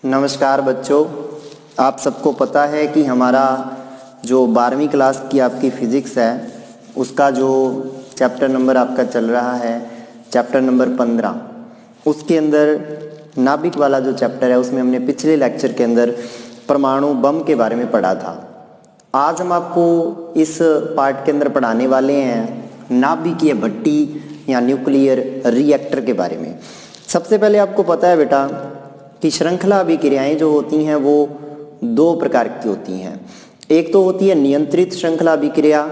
नमस्कार बच्चों, आप सबको पता है कि हमारा जो 12वीं क्लास की आपकी फ़िज़िक्स है उसका जो चैप्टर नंबर आपका चल रहा है चैप्टर नंबर 15, उसके अंदर नाभिक वाला जो चैप्टर है उसमें हमने पिछले लेक्चर के अंदर परमाणु बम के बारे में पढ़ा था। आज हम आपको इस पार्ट के अंदर पढ़ाने वाले हैं नाभिकीय भट्टी या न्यूक्लियर रिएक्टर के बारे में। सबसे पहले आपको पता है बेटा कि श्रृंखला अभिक्रियाएं जो होती हैं वो दो प्रकार की होती हैं। एक तो होती है नियंत्रित श्रृंखला अभिक्रिया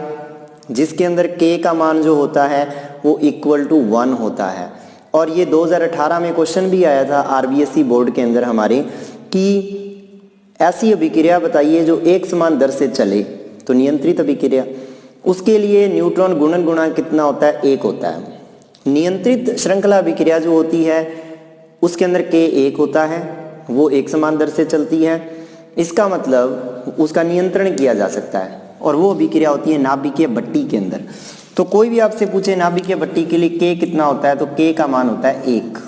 जिसके अंदर K का मान जो होता है वो =1 होता है, और ये 2018 में क्वेश्चन भी आया था RBSE बोर्ड के अंदर हमारे कि ऐसी अभिक्रिया बताइए जो एक समान दर से चले, तो नियंत्रित अभिक्रिया, उसके लिए न्यूट्रॉन गुणन गुणांक कितना होता है? 1 होता है। नियंत्रित श्रृंखला अभिक्रिया जो होती है उसके अंदर K 1 होता है, वो एक समान दर से चलती है, इसका मतलब उसका नियंत्रण किया जा सकता है, और वो अभिक्रिया होती है नाभिकीय भट्टी के अंदर। तो कोई भी आपसे पूछे नाभिकीय भट्टी के लिए K कितना होता है, तो K का मान होता है 1।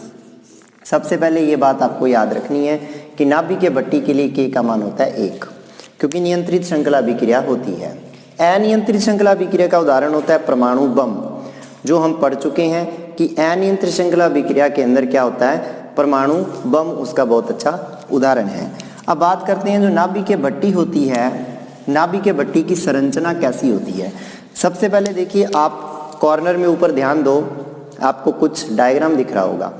सबसे पहले ये बात आपको याद रखनी है कि नाभिकीय भट्टी के लिए K का मान होता है 1, क्योंकि नियंत्रित श्रृंखला अभिक्रिया होती है। अनियंत्रित श्रृंखला अभिक्रिया का उदाहरण होता है परमाणु बम, जो हम पढ़ चुके हैं कि अनियंत्रित श्रृंखला अभिक्रिया के अंदर क्या होता है, परमाणु बम उसका बहुत अच्छा उदाहरण है। अब बात करते हैं जो नाभिकीय भट्टी होती है, नाभिकीय भट्टी की संरचना कैसी होती है। सबसे पहले देखिए, आप कॉर्नर में ऊपर ध्यान दो, आपको कुछ डायग्राम दिख रहा होगा।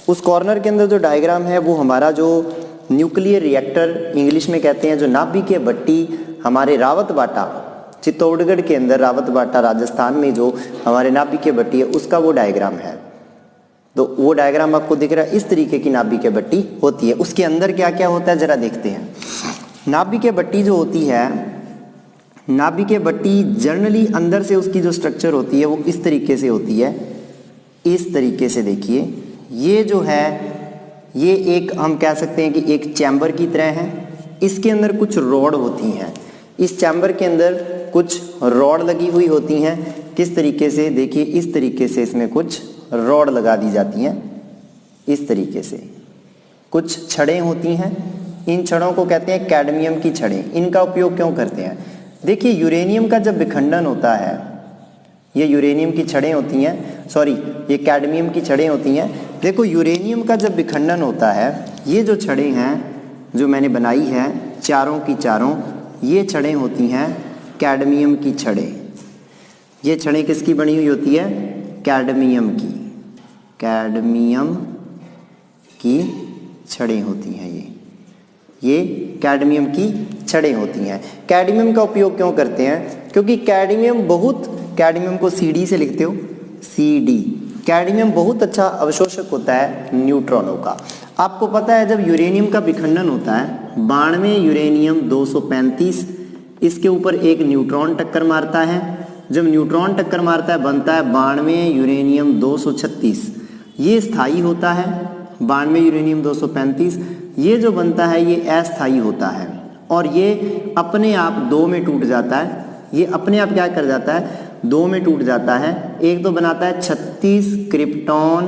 उस कॉर्नर के अंदर जो डायग्राम है वो हमारा जो न्यूक्लियर रिएक्टर इंग्लिश में कहते हैं, जो नाभिकीय भट्टी हमारे रावतबाटा चित्तौड़गढ़ के अंदर, रावतबाटा राजस्थान में जो हमारे नाभिकीय भट्टी है उसका वो डायग्राम है। तो वो डायग्राम आपको दिख रहा है, इस तरीके की नाभिकीय भट्टी होती है। उसके अंदर क्या क्या होता है जरा देखते हैं। नाभिकीय भट्टी जो होती है, नाभिकीय भट्टी जनरली अंदर से उसकी जो स्ट्रक्चर होती है वो इस तरीके से होती है, इस तरीके से देखिए। ये जो है ये एक हम कह सकते हैं कि एक चैम्बर की तरह है। इसके अंदर कुछ रॉड होती हैं, इस चैम्बर के अंदर कुछ रॉड लगी हुई होती हैं। किस तरीके से देखिए, इस तरीके से इसमें कुछ रॉड लगा दी जाती हैं, इस तरीके से कुछ छड़ें होती हैं। इन छड़ों को कहते हैं कैडमियम की छड़ें। इनका उपयोग क्यों करते हैं? देखिए, यूरेनियम का जब विखंडन होता है, ये यूरेनियम की छड़ें होती हैं, सॉरी ये कैडमियम की छड़ें होती हैं। देखो, यूरेनियम का जब विखंडन होता है, ये जो छड़ें हैं जो मैंने बनाई है चारों की चारों, ये छड़ें होती हैं कैडमियम की छड़ें। ये छड़ें किसकी बनी हुई होती है? कैडमियम की, कैडमियम की छड़ें होती हैं। ये कैडमियम की छड़ें होती हैं। कैडमियम का उपयोग क्यों करते हैं? क्योंकि कैडमियम को CD से लिखते हो, CD। कैडमियम बहुत अच्छा अवशोषक होता है न्यूट्रॉनों का। आपको पता है जब यूरेनियम का विखंडन होता है, 92 यूरेनियम 235, इसके ऊपर एक न्यूट्रॉन टक्कर मारता है। जब न्यूट्रॉन टक्कर मारता है बनता है 92 यूरेनियम 236। ये स्थायी होता है 92 यूरेनियम 235। ये जो बनता है ये अस्थायी होता है, और ये अपने आप दो में टूट जाता है। ये अपने आप क्या कर जाता है? दो में टूट जाता है। एक तो बनाता है 36 क्रिप्टॉन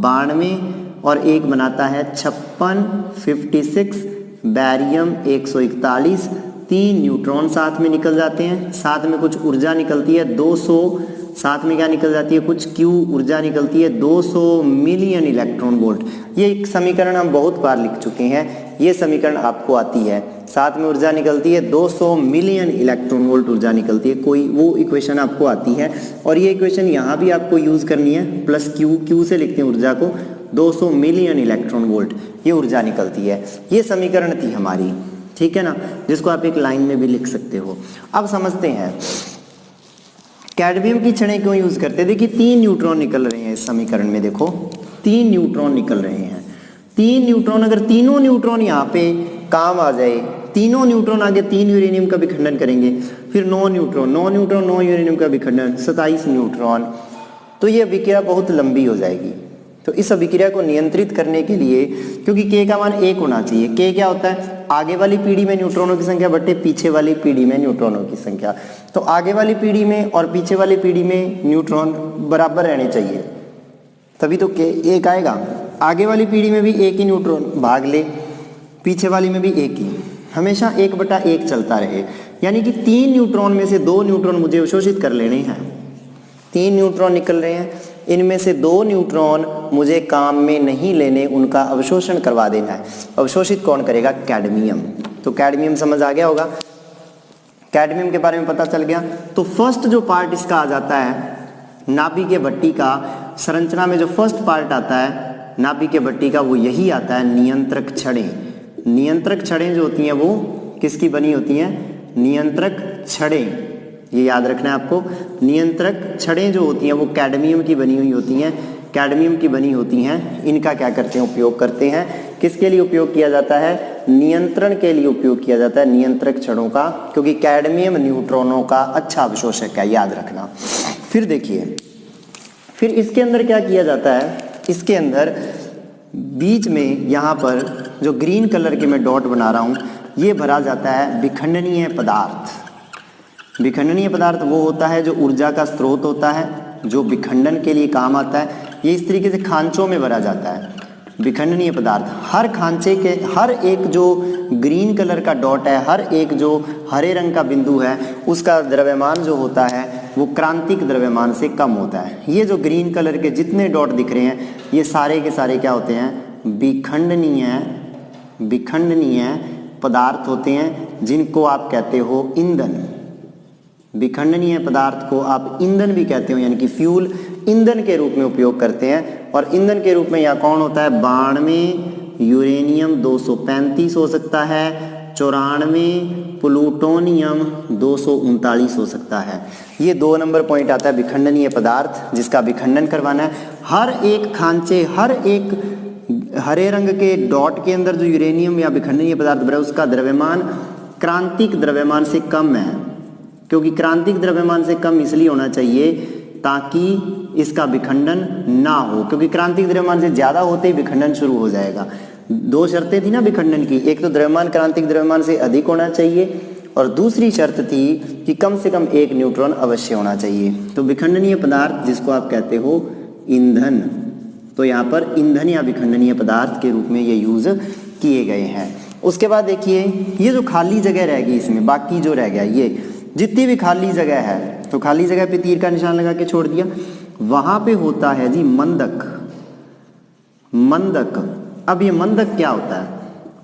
92, और एक बनाता है 56 बैरियम 141। 3 न्यूट्रॉन साथ में निकल जाते हैं, साथ में कुछ ऊर्जा निकलती है 200, साथ में क्या निकल जाती है? कुछ Q ऊर्जा निकलती है 200 मिलियन इलेक्ट्रॉन वोल्ट। ये एक समीकरण हम बहुत बार लिख चुके हैं, ये समीकरण आपको आती है। साथ में ऊर्जा निकलती है 200 मिलियन इलेक्ट्रॉन वोल्ट ऊर्जा निकलती है, कोई वो इक्वेशन आपको आती है। और ये इक्वेशन यहाँ भी आपको यूज़ करनी है, +Q से लिखते हैं ऊर्जा को, 200 मिलियन इलेक्ट्रॉन वोल्ट ये ऊर्जा निकलती है। ये समीकरण थी हमारी, ठीक है ना, जिसको आप एक लाइन में भी लिख सकते हो। अब समझते हैं कैडमियम की छड़ें क्यों यूज करते हैं। देखिए, 3 न्यूट्रॉन निकल रहे हैं इस समीकरण में। देखो, 3 न्यूट्रॉन निकल रहे हैं। 3 न्यूट्रॉन, अगर तीनों न्यूट्रॉन यहाँ पे काम आ जाए, तीनों न्यूट्रॉन आगे 3 यूरेनियम का विखंडन करेंगे, फिर 9 न्यूट्रॉन 9 यूरेनियम का विखंडन, 27 न्यूट्रॉन, तो ये अभिक्रिया बहुत लंबी हो जाएगी। तो इस अभिक्रिया को नियंत्रित करने के लिए, क्योंकि K का मान 1 होना चाहिए। K क्या होता है? आगे वाली पीढ़ी में न्यूट्रॉनों की संख्या बटे पीछे वाली पीढ़ी में न्यूट्रॉनों की संख्या। तो आगे वाली पीढ़ी में और पीछे वाली पीढ़ी में न्यूट्रॉन बराबर रहने चाहिए, तभी तो K 1 आएगा। आगे वाली पीढ़ी में भी एक ही न्यूट्रॉन भाग ले पीछे वाली में भी एक ही, हमेशा 1/1 चलता रहे, यानी कि 3 न्यूट्रॉन में से 2 न्यूट्रॉन मुझे अवशोषित कर लेने हैं। 3 न्यूट्रॉन निकल रहे हैं, इनमें से 2 न्यूट्रॉन मुझे काम में नहीं लेने, उनका अवशोषण करवा देना है। अवशोषित कौन करेगा? कैडमियम। तो कैडमियम समझ आ गया होगा, कैडमियम के बारे में पता चल गया। तो फर्स्ट जो पार्ट इसका आ जाता है नाभिकीय भट्टी का, संरचना में जो फर्स्ट पार्ट आता है नाभिकीय भट्टी का वो यही आता है, नियंत्रक छड़ें। नियंत्रक छड़ें जो होती हैं वो किसकी बनी होती हैं? नियंत्रक छड़ें, ये याद रखना है आपको। नियंत्रक छड़ें जो होती हैं वो कैडमियम की बनी हुई होती हैं, कैडमियम की बनी होती हैं। इनका क्या करते हैं? उपयोग करते हैं। किसके लिए उपयोग किया जाता है? नियंत्रण के लिए उपयोग किया जाता है, नियंत्रक छड़ों का, क्योंकि कैडमियम न्यूट्रॉनों का अच्छा अवशोषक है, याद रखना। फिर देखिए, फिर इसके अंदर क्या किया जाता है? इसके अंदर बीच में यहाँ पर जो ग्रीन कलर के मैं डॉट बना रहा हूँ, ये भरा जाता है विखंडनीय पदार्थ। विखंडनीय पदार्थ वो होता है जो ऊर्जा का स्रोत होता है, जो विखंडन के लिए काम आता है। ये इस तरीके से खांचों में भरा जाता है विखंडनीय पदार्थ। हर खांचे के हर एक जो ग्रीन कलर का डॉट है, हर एक जो हरे रंग का बिंदु है, उसका द्रव्यमान जो होता है वो क्रांतिक द्रव्यमान से कम होता है। ये जो ग्रीन कलर के जितने डॉट दिख रहे हैं, ये सारे के सारे क्या होते हैं? विखंडनीय पदार्थ होते हैं, जिनको आप कहते हो ईंधन। विखंडनीय पदार्थ को आप ईंधन भी कहते हो, यानी कि फ्यूल, ईंधन के रूप में उपयोग करते हैं। और ईंधन के रूप में यहाँ कौन होता है? 92 यूरेनियम 235 हो सकता है, 94 प्लूटोनियम 239 हो सकता है। ये 2 नंबर पॉइंट आता है विखंडनीय पदार्थ, जिसका विखंडन करवाना है। हर एक खांचे, हर एक हरे रंग के डॉट के अंदर जो यूरेनियम या विखंडनीय पदार्थ भरा है, उसका द्रव्यमान क्रांतिक द्रव्यमान से कम है। क्योंकि क्रांतिक द्रव्यमान से कम इसलिए होना चाहिए ताकि इसका विखंडन ना हो, क्योंकि क्रांतिक द्रव्यमान से ज़्यादा होते ही विखंडन शुरू हो जाएगा। 2 शर्तें थी ना विखंडन की, एक तो द्रव्यमान क्रांतिक द्रव्यमान से अधिक होना चाहिए, और दूसरी शर्त थी कि कम से कम 1 न्यूट्रॉन अवश्य होना चाहिए। तो विखंडनीय पदार्थ जिसको आप कहते हो ईंधन, तो यहाँ पर ईंधन या विखंडनीय पदार्थ के रूप में ये यूज़ किए गए हैं। उसके बाद देखिए, ये जो खाली जगह रहेगी इसमें, बाकी जो रह गया, ये जितनी भी खाली जगह है, तो खाली जगह पे तीर का निशान लगा के छोड़ दिया। वहाँ पे होता है जी मंदक। मंदक, अब ये मंदक क्या होता है?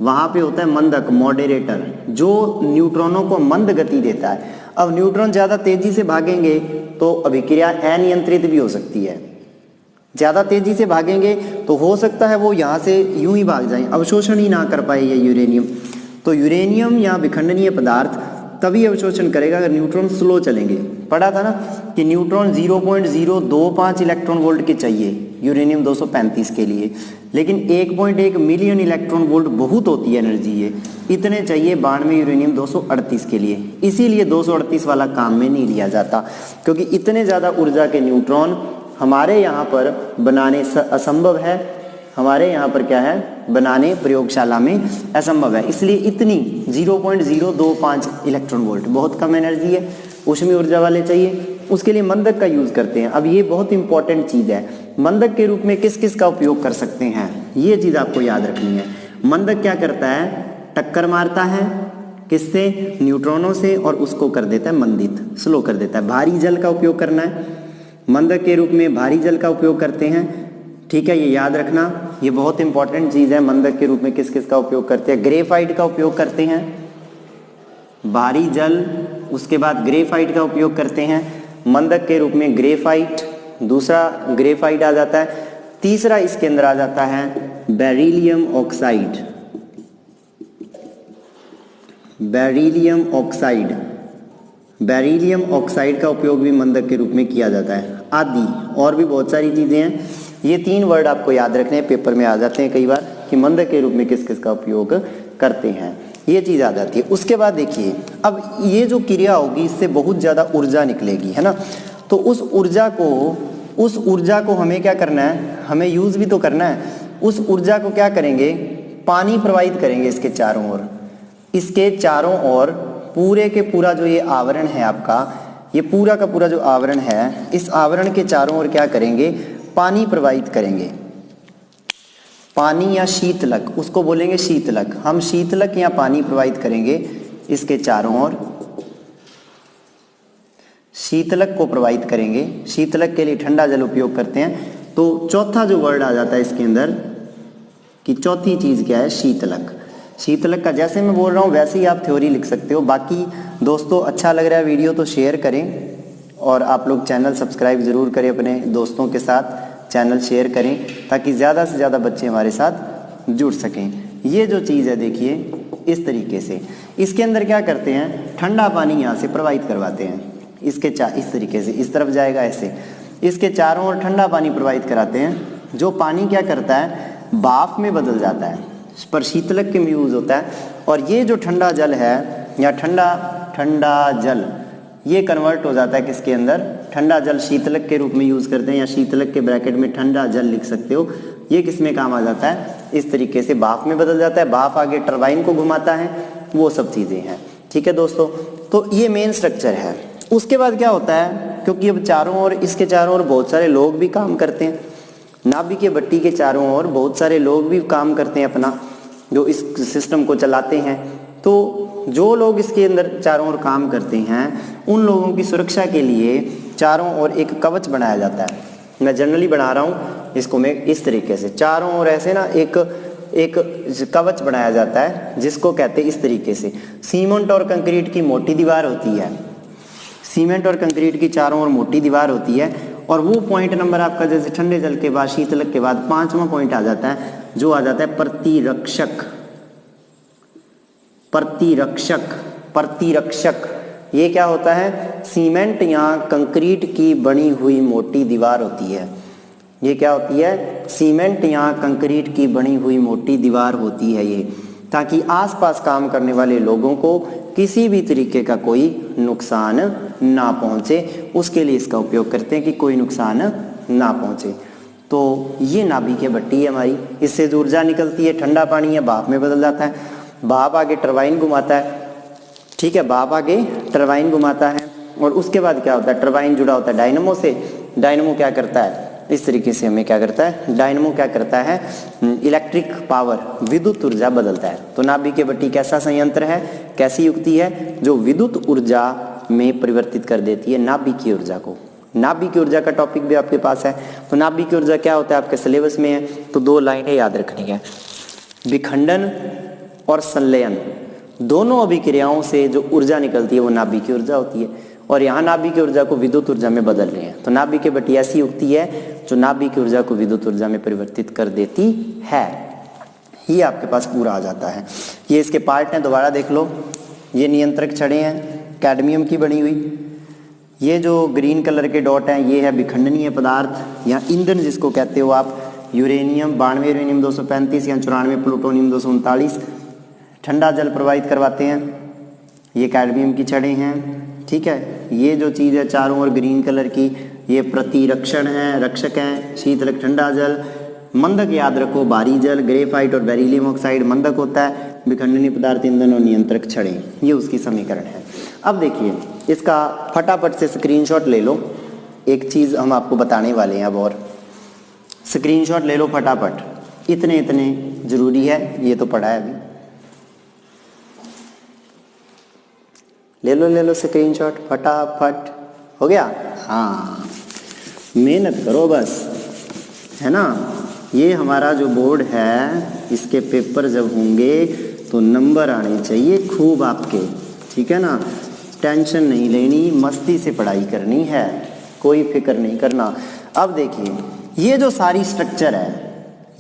वहाँ पे होता है मंदक, मॉडरेटर, जो न्यूट्रॉनों को मंद गति देता है। अब न्यूट्रॉन ज़्यादा तेजी से भागेंगे तो अभिक्रिया अनियंत्रित भी हो सकती है। ज़्यादा तेजी से भागेंगे तो हो सकता है वो यहाँ से यूं ही भाग जाएं, अवशोषण ही ना कर पाए ये यूरेनियम। तो यूरेनियम या विखंडनीय पदार्थ तभी अवशोषण करेगा अगर न्यूट्रॉन स्लो चलेंगे। पढ़ा था ना कि न्यूट्रॉन 0.025 इलेक्ट्रॉन वोल्ट के चाहिए यूरेनियम 235 के लिए, लेकिन 1.1 मिलियन इलेक्ट्रॉन वोल्ट बहुत होती है एनर्जी, ये इतने चाहिए 92 यूरेनियम 238 के लिए। इसीलिए 238 वाला काम में नहीं लिया जाता, क्योंकि इतने ज़्यादा ऊर्जा के न्यूट्रॉन हमारे यहाँ पर बनाने असंभव है। हमारे यहाँ पर क्या है? बनाने प्रयोगशाला में असंभव है। इसलिए इतनी 0.025 इलेक्ट्रॉन वोल्ट बहुत कम एनर्जी है, ऊष्मीय ऊर्जा वाले चाहिए, उसके लिए मंदक का यूज़ करते हैं। अब ये बहुत इंपॉर्टेंट चीज़ है, मंदक के रूप में किस किस का उपयोग कर सकते हैं, ये चीज़ आपको याद रखनी है। मंदक क्या करता है? टक्कर मारता है किससे? न्यूट्रॉनों से, और उसको कर देता है मंदित, स्लो कर देता है। भारी जल का उपयोग करना है, मंदक के रूप में भारी जल का उपयोग करते हैं। ठीक है, ये याद रखना, ये बहुत इंपॉर्टेंट चीज़ है। मंदक के रूप में किस किस का उपयोग करते हैं? ग्रेफाइट का उपयोग करते हैं, भारी जल, उसके बाद ग्रेफाइट का उपयोग करते हैं मंदक के रूप में। ग्रेफाइट, दूसरा ग्रेफाइट आ जाता है। तीसरा इसके अंदर आ जाता है beryllium oxide. Beryllium oxide, beryllium oxide का उपयोग भी मंदक के रूप में किया जाता है। आदि और भी बहुत सारी चीज़ें हैं। ये 3 वर्ड आपको याद रखने हैं, पेपर में आ जाते हैं कई बार कि मंदक के रूप में किस किस का उपयोग करते हैं, ये चीज़ आ जाती है। उसके बाद देखिए, अब ये जो क्रिया होगी इससे बहुत ज़्यादा ऊर्जा निकलेगी, है ना। तो उस ऊर्जा को हमें क्या करना है? हमें यूज़ भी तो करना है। उस ऊर्जा को क्या करेंगे? पानी प्रवाहित करेंगे इसके चारों ओर। इसके चारों ओर पूरे के पूरा जो ये आवरण है आपका, ये पूरा का पूरा जो आवरण है, इस आवरण के चारों ओर क्या करेंगे? पानी प्रवाहित करेंगे। पानी या शीतलक, उसको बोलेंगे शीतलक। हम शीतलक या पानी प्रोवाइड करेंगे इसके चारों ओर, शीतलक को प्रोवाइड करेंगे। शीतलक के लिए ठंडा जल उपयोग करते हैं। तो चौथा जो वर्ड आ जाता है इसके अंदर कि चौथी चीज़ क्या है, शीतलक। शीतलक का जैसे मैं बोल रहा हूँ वैसे ही आप थ्योरी लिख सकते हो। बाकी दोस्तों अच्छा लग रहा है वीडियो तो शेयर करें, और आप लोग चैनल सब्सक्राइब ज़रूर करें, अपने दोस्तों के साथ चैनल शेयर करें ताकि ज़्यादा से ज़्यादा बच्चे हमारे साथ जुड़ सकें। ये जो चीज़ है देखिए इस तरीके से, इसके अंदर क्या करते हैं, ठंडा पानी यहाँ से प्रोवाइड करवाते हैं। इसके इस तरीके से इस तरफ जाएगा ऐसे, इसके चारों ओर ठंडा पानी प्रोवाइड कराते हैं। जो पानी क्या करता है, भाप में बदल जाता है, पर शीतलक के में यूज़ होता है। और ये जो ठंडा जल है या ठंडा जल, ये कन्वर्ट हो जाता है किसके अंदर, ठंडा जल शीतलक के रूप में यूज़ करते हैं, या शीतलक के ब्रैकेट में ठंडा जल लिख सकते हो। ये किस में काम आ जाता है, इस तरीके से भाप में बदल जाता है। भाप आगे टरबाइन को घुमाता है, वो सब चीज़ें हैं। ठीक है दोस्तों, तो ये मेन स्ट्रक्चर है। उसके बाद क्या होता है, क्योंकि अब चारों ओर, इसके चारों ओर बहुत सारे लोग भी काम करते हैं, नाभिक के भट्टी के चारों ओर बहुत सारे लोग भी काम करते हैं अपना, जो इस सिस्टम को चलाते हैं। तो जो लोग इसके अंदर चारों ओर काम करते हैं, उन लोगों की सुरक्षा के लिए चारों ओर एक कवच बनाया जाता है। मैं जनरली बना रहा हूँ इसको मैं इस तरीके से, चारों ओर ऐसे ना एक कवच बनाया जाता है, जिसको कहते हैं इस तरीके से। सीमेंट और कंक्रीट की मोटी दीवार होती है, सीमेंट और कंक्रीट की चारों ओर मोटी दीवार होती है। और वो पॉइंट नंबर आपका जैसे ठंडे जल के बाद, शीतलक के बाद 5वां पॉइंट आ जाता है, जो आ जाता है प्रतिरक्षक। प्रतिरक्षक ये क्या होता है, सीमेंट या कंक्रीट की बनी हुई मोटी दीवार होती है। ये क्या होती है, सीमेंट या कंक्रीट की बनी हुई मोटी दीवार होती है ये, ताकि आसपास काम करने वाले लोगों को किसी भी तरीके का कोई नुकसान ना पहुंचे, उसके लिए इसका उपयोग करते हैं कि कोई नुकसान ना पहुंचे। तो ये नाभिक भट्टी है हमारी, इससे जो ऊर्जा निकलती है, ठंडा पानी है, भाप में बदल जाता है। भाप आगे टरबाइन घुमाता है, ठीक है, भाप आगे टरबाइन घुमाता है। और उसके बाद क्या होता है, टरबाइन जुड़ा होता है डायनमो से। डायनमो क्या करता है, इस तरीके से हमें क्या करता है, डायनमो क्या करता है, इलेक्ट्रिक पावर, विद्युत ऊर्जा बदलता है। तो नाभिक भट्टी कैसा संयंत्र है, कैसी युक्ति है, जो विद्युत ऊर्जा में परिवर्तित कर देती है नाभिकीय ऊर्जा को। नाभिकीय ऊर्जा का टॉपिक भी आपके पास है। तो नाभिकीय ऊर्जा क्या होता है आपके सिलेबस में है, तो 2 लाइनें याद रखनी है, विखंडन और संलयन, दोनों अभिक्रियाओं से जो ऊर्जा निकलती है वो नाभिकीय ऊर्जा होती है। और यहाँ नाभिकीय ऊर्जा को विद्युत ऊर्जा में बदल रहे हैं। तो नाभिक भट्टी ऐसी युक्ति है जो नाभिकीय ऊर्जा को विद्युत ऊर्जा में परिवर्तित कर देती है। ये आपके पास पूरा आ जाता है। ये इसके पार्ट हैं, दोबारा देख लो। ये नियंत्रक छड़ें हैं कैडमियम की बनी हुई। ये जो ग्रीन कलर के डॉट हैं ये है विखंडनीय पदार्थ या ईंधन जिसको कहते हो आप, यूरेनियम 92 यूरेनियम 235 या 94 प्लूटोनियम 239। ठंडा जल प्रवाहित करवाते हैं, ये कैडमियम की छड़ें हैं। ठीक है, ये जो चीज़ है चारों ओर ग्रीन कलर की, ये प्रतिरक्षण है, रक्षक हैं। शीतलक ठंडा जल, मंदक याद रखो भारी जल, ग्रेफाइट और बेरिलियम ऑक्साइड मंदक होता है, विखंडनीय पदार्थ ईंधन और नियंत्रक छड़ें, ये उसकी समीकरण है। अब देखिए इसका फटाफट से स्क्रीनशॉट ले लो, एक चीज़ हम आपको बताने वाले हैं अब, और स्क्रीनशॉट ले लो फटाफट, इतने इतने ज़रूरी है, ये तो पढ़ा है अभी। ले लो स्क्रीनशॉट फटाफट, हो गया? हाँ, मेहनत करो बस, है ना। ये हमारा जो बोर्ड है, इसके पेपर जब होंगे तो नंबर आने चाहिए खूब आपके, ठीक है ना। टेंशन नहीं लेनी, मस्ती से पढ़ाई करनी है, कोई फिक्र नहीं करना। अब देखिए ये जो सारी स्ट्रक्चर है,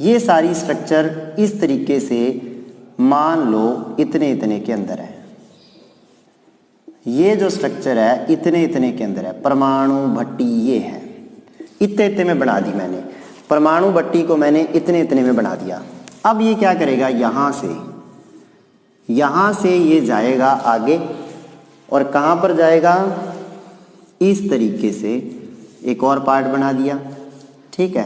ये सारी स्ट्रक्चर इस तरीके से मान लो इतने इतने के अंदर है। ये जो स्ट्रक्चर है इतने इतने के अंदर है। परमाणु भट्टी ये है, इतने इतने में बना दी मैंने, परमाणु भट्टी को मैंने इतने इतने में बना दिया। अब ये क्या करेगा, यहाँ से ये जाएगा आगे, और कहाँ पर जाएगा, इस तरीके से एक और पार्ट बना दिया। ठीक है,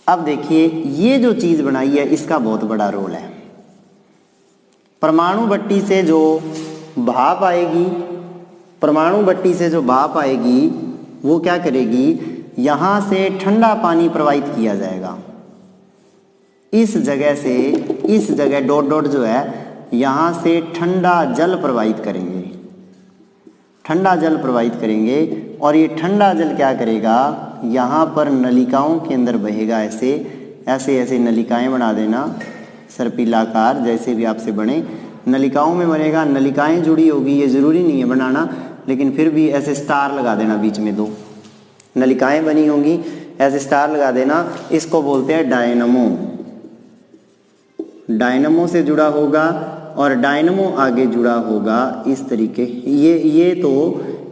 अब देखिए ये जो चीज़ बनाई है इसका बहुत बड़ा रोल है। परमाणु भट्टी से जो भाप आएगी, परमाणु भट्टी से जो भाप आएगी वो क्या करेगी, यहाँ से ठंडा पानी प्रवाहित किया जाएगा। इस जगह डॉट डॉट जो है यहाँ से ठंडा जल प्रवाहित करेंगे, ठंडा जल प्रवाहित करेंगे। और ये ठंडा जल क्या करेगा, यहाँ पर नलिकाओं के अंदर बहेगा। ऐसे नलिकाएं बना देना, सर्पिलाकार जैसे भी आपसे बने, नलिकाओं में बनेगा। नलिकाएं जुड़ी होगी, ये ज़रूरी नहीं है बनाना, लेकिन फिर भी ऐसे स्टार लगा देना, बीच में 2 नलिकाएं बनी होंगी, ऐसे स्टार लगा देना। इसको बोलते हैं डायनमो। डायनमो से जुड़ा होगा और डायनमो आगे जुड़ा होगा इस तरीके। ये तो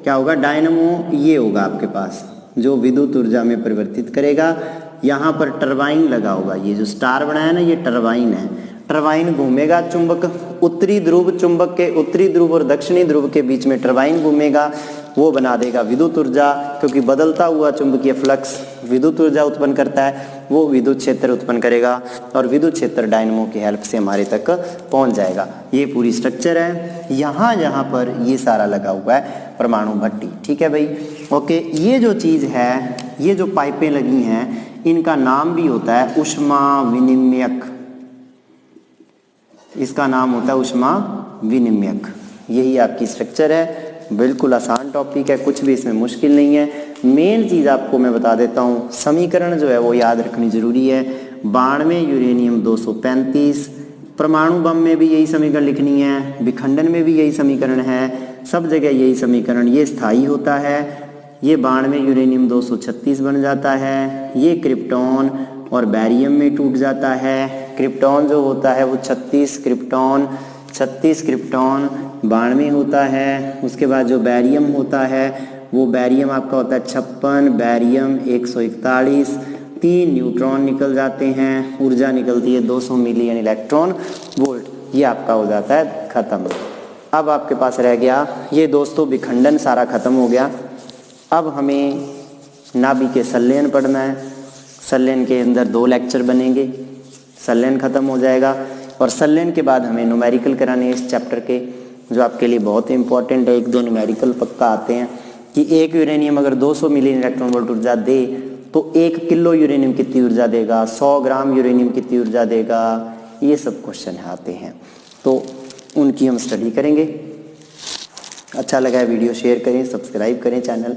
क्या होगा, डायनमो ये होगा आपके पास जो विद्युत ऊर्जा में परिवर्तित करेगा। यहाँ पर टरबाइन लगा होगा, ये जो स्टार बनाया है ना, ये टरबाइन है। टरबाइन घूमेगा, चुंबक उत्तरी ध्रुव, चुंबक के उत्तरी ध्रुव और दक्षिणी ध्रुव के बीच में टरबाइन घूमेगा, वो बना देगा विद्युत ऊर्जा। क्योंकि बदलता हुआ चुंबकीय फ्लक्स विद्युत ऊर्जा उत्पन्न करता है, वो विद्युत क्षेत्र उत्पन्न करेगा और विद्युत क्षेत्र डायनमो की हेल्प से हमारे तक पहुंच जाएगा। ये पूरी स्ट्रक्चर है। यहाँ पर ये सारा लगा हुआ है परमाणु भट्टी। ठीक है भाई, ओके। ये जो चीज़ है, ये जो पाइपें लगी हैं, इनका नाम भी होता है ऊष्मा विनिमयक। इसका नाम होता है ऊष्मा विनिमयक। यही आपकी स्ट्रक्चर है। बिल्कुल आसान टॉपिक है, कुछ भी इसमें मुश्किल नहीं है। मेन चीज़ आपको मैं बता देता हूँ, समीकरण जो है वो याद रखनी जरूरी है। 92 यूरेनियम 235, परमाणु बम में भी यही समीकरण लिखनी है, विखंडन में भी यही समीकरण है, सब जगह यही समीकरण। ये स्थायी होता है, ये 92 यूरेनियम 236 बन जाता है। ये क्रिप्टॉन और बैरियम में टूट जाता है। क्रिप्टॉन जो होता है वो 36 क्रिप्टॉन 92 होता है। उसके बाद जो बैरियम होता है वो बैरियम आपका होता है 56, बैरियम 141, 3 न्यूट्रॉन निकल जाते हैं, ऊर्जा निकलती है 200 मिलियन इलेक्ट्रॉन वोल्ट। ये आपका हो जाता है ख़त्म। अब आपके पास रह गया ये दोस्तों विखंडन, सारा ख़त्म हो गया। अब हमें नाभिक के संलयन पढ़ना है। संलयन के अंदर 2 लेक्चर बनेंगे, संलयन ख़त्म हो जाएगा। और संलयन के बाद हमें न्यूमेरिकल कराने इस चैप्टर के, जो आपके लिए बहुत ही इंपॉर्टेंट है। 1-2 न्यूमेरिकल पक्का आते हैं कि 1 यूरेनियम अगर 200 मिलियन इलेक्ट्रॉन वोल्ट ऊर्जा दे तो 1 किलो यूरेनियम कितनी ऊर्जा देगा, 100 ग्राम यूरेनियम कितनी ऊर्जा देगा, ये सब क्वेश्चन आते हैं, तो उनकी हम स्टडी करेंगे। अच्छा लगा है वीडियो शेयर करें, सब्सक्राइब करें चैनल।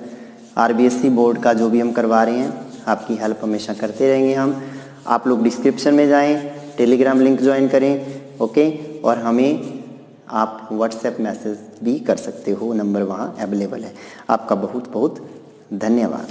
RBSC बोर्ड का जो भी हम करवा रहे हैं आपकी हेल्प हमेशा करते रहेंगे हम। आप लोग डिस्क्रिप्शन में जाएं, टेलीग्राम लिंक ज्वाइन करें, ओके। और हमें आप व्हाट्सएप मैसेज भी कर सकते हो, नंबर वहाँ अवेलेबल है। आपका बहुत बहुत धन्यवाद।